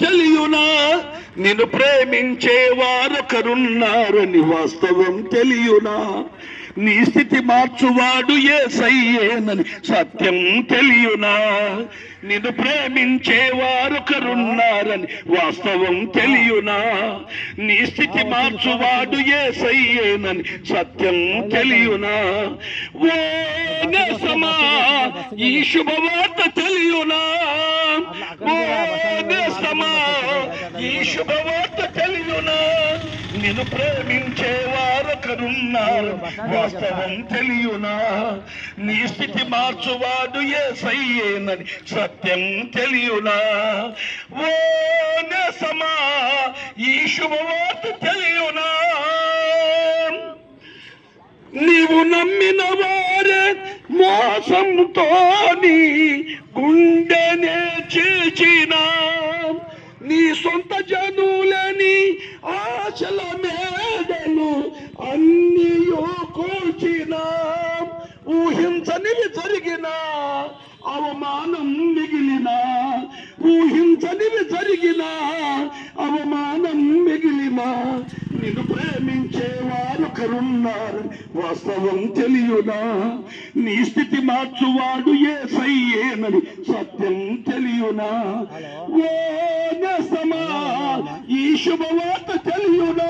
తెలియునా నిన్ను ప్రేమించే వారొకరున్నారని వాస్తవం తెలియునా నీ స్థితి మార్చువాడు యేసయ్యేనని సత్యం తెలియునా నిన్ను ప్రేమించే వారొకరున్నారని వాస్తవం తెలియునా నీ స్థితి మార్చువాడు యేసయ్యేనని సత్యం తెలియునా ఓ నేస్తమా ఈ శుభవార్త తెలియునా ఓ నేస్తమా ఈ శుభవార్త తెలియునా నిన్ను ప్రేమించే వారొకరున్నారు వాస్తవం తెలియునా నీ స్థితి మార్చువాడు యేసయ్యేనని సత్యం తెలియునా ఓ నేస్తమా ఈ శుభవార్త తెలియునా నీవు నమ్మిన వారే మోసంతో నీ గుండెనే చీల్చినా నీ సొంత జనులని ఆశల మేడలు అన్నీ కూల్చిన ఊహించనివి జరిగిన అవమానం మిగిలిన ఊహించనివి జరిగిన అవమానం మిగిలిన నిన్ను ప్రేమించే వారొకరున్నారు వాస్తవం తెలియునా నీ స్థితి మార్చువాడు యేసయ్యేనని సత్యం తెలియునా ఓ నేస్తమా ఈ శుభవార్త తెలియునా